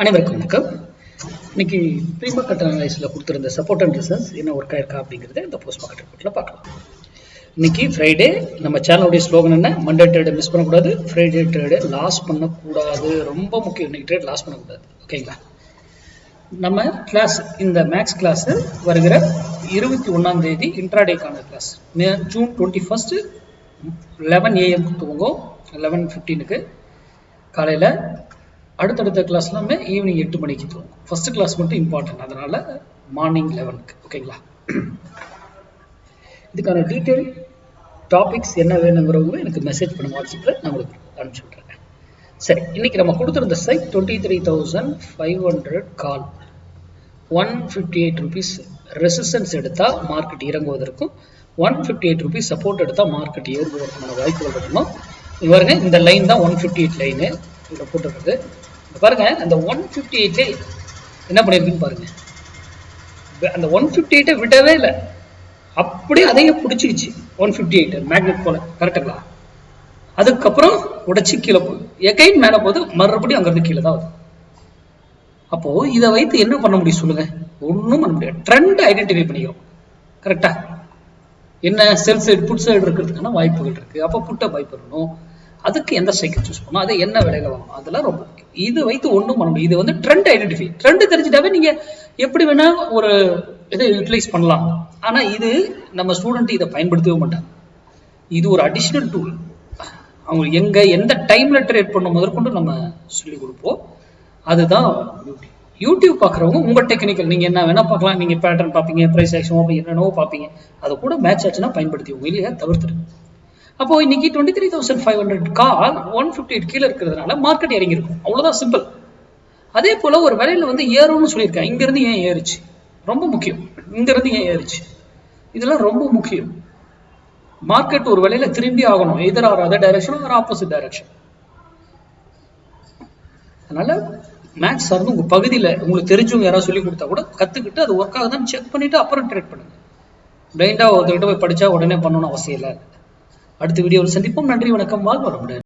அனைவருக்கும் வணக்கம். இன்னைக்கு ப்ரீ மார்க்கெட் அனலைஸில் கொடுத்துருந்த சப்போர்ட் அண்ட் ரெசிஸ்டன்ஸ் என்ன ஒர்க் ஆயிருக்கா அப்படிங்கிறத இந்த போஸ்ட் மார்க்கெட் ரிப்போர்ட்டில் பார்க்கலாம். இன்னைக்கு ஃப்ரைடே. நம்ம சேனலுடைய ஸ்லோகன் என்ன? மண்டே ட்ரேடை மிஸ் பண்ணக்கூடாது, ஃப்ரைடே ட்ரேடை லாஸ் பண்ணக்கூடாது. ரொம்ப முக்கியம், இன்னைக்கு ட்ரேட் லாஸ் பண்ணக்கூடாது. ஓகேங்களா? நம்ம கிளாஸ், இந்த மேக்ஸ் கிளாஸ் வருகிற 21ஆம் தேதி இன்ட்ராடேக்கான கிளாஸ். ஜூன் 21 11 AM துவங்கும், 11:15 காலையில். அடுத்தடுத்த கிளாஸ் எல்லாமே ஈவினிங் 8 மணிக்கு தூங்கும். ஃபர்ஸ்ட் கிளாஸ் மட்டும் இம்பார்ட்டன்ட், அதனால மார்னிங் 11க்கு. ஓகேங்களா? இதுக்கான டீட்டெயில் டாபிக்ஸ் என்ன வேணுங்கிறவங்க எனக்கு மெசேஜ் பண்ணுங்க வாட்ஸ்அப்பில், நான் உங்களுக்கு அனுப்பிச்சு விட்றேன். சரி, இன்னைக்கு நம்ம கொடுத்துருந்த சைட் 23,500 கால், 158 rupees ரெசிஸ்டன்ஸ் எடுத்தால் மார்க்கெட் இறங்குவதற்கும் 158 rupees சப்போர்ட் எடுத்தால் மார்க்கெட் ஏறுவதற்கான வாய்ப்புகள் இருக்கணும். பாருங்க, இந்த லைன் தான் 158 லைனு இதில் போட்டுருக்குது. பாருங்க, அந்த 158 என்ன பண்ணிருக்குன்னு பாருங்க. அந்த 158 விடவே இல்லை, அப்படியே அதையே பிடிச்சிக்கிச்சு. 158 மேக்னெட் போல, கரெக்டுங்களா? அதுக்கப்புறம் உடைச்சு கீழே போகுது, எகைன் மேலே போகுது, மறுபடியும் அங்கிருந்து கீழே தான் வருது. அப்போ இதை வைத்து என்ன பண்ண முடியும் சொல்லுங்க? ஒன்றும் பண்ண முடியாது. ட்ரெண்ட் ஐடென்டிஃபை பண்ணிக்கிறோம். கரெக்டா? என்ன செல் சைடு புட் சைடு இருக்கிறதுக்கான வாய்ப்புகள் இருக்கு. அப்போ புட்டை பை பண்ணணும். அதுக்கு எந்த சைக்கிள் சூஸ் பண்ணணும், அதை என்ன விலையில வாங்கணும், அதெல்லாம் ரொம்ப முக்கியம். இது வைத்து ஒன்றும் பண்ண முடியும். இது வந்து ட்ரெண்ட் ஐடென்டிஃபை. ட்ரெண்ட் தெரிஞ்சுட்டாவே நீங்க எப்படி வேணா ஒரு இதை யூட்டிலைஸ் பண்ணலாம். ஆனா இது நம்ம ஸ்டூடெண்ட் இதை பயன்படுத்தவே மாட்டாங்க. இது ஒரு அடிஷனல் டூல். அவங்க எங்க எந்த டைம்ல ட்ரேட் பண்ண முதற்கொண்டு நம்ம சொல்லி கொடுப்போம். அதுதான் யூடியூப் பார்க்குறவங்க உங்க டெக்னிக்கல் நீங்க என்ன வேணா பார்க்கலாம். நீங்க பேட்டர்ன் பார்ப்பீங்க, பிரைஸ் ஆக்ஷன் என்னென்னவோ பார்ப்பீங்க. அதை கூட மேட்ச் ஆச்சுன்னா பயன்படுத்திவோம், இல்லையா தவிர்த்துருங்க. அப்போ இன்னைக்கு 23,500 கால் 158 கீழே இருக்கிறதுனால மார்க்கெட் இறங்கி இருக்கும். அவ்வளவுதான், சிம்பிள். அதே போல ஒரு விலையில வந்து ஏறும்னு சொல்லியிருக்கேன். இங்க இருந்து ஏன் ஏறுச்சு ரொம்ப முக்கியம். இங்க இருந்து ஏன் ஏறுச்சு, இதெல்லாம் ரொம்ப முக்கியம். மார்க்கெட் ஒரு விலையில திரும்பி ஆகணும், எதிர் ஆர் அதர் டைரக்ஷன் ஒரு ஆப்போசிட் டைரக்ஷன். அதனால மேக்ஸ் சார்ந்து உங்க பகுதியில் உங்களுக்கு தெரிஞ்சவங்க யாராவது சொல்லி கொடுத்தா கூட கத்துக்கிட்டு அது ஒர்க் ஆகுதான்னு செக் பண்ணிட்டு அப்புறம் ட்ரேட் பண்ணுங்க. பிளைண்டா ஒருத்தர்கிட்ட போய் படிச்சா உடனே பண்ணணும்னு அவசியம் இல்லை. அடுத்த வீடியோவில் சந்திப்போம். நன்றி, வணக்கம், வாழ்க வளமுடன்.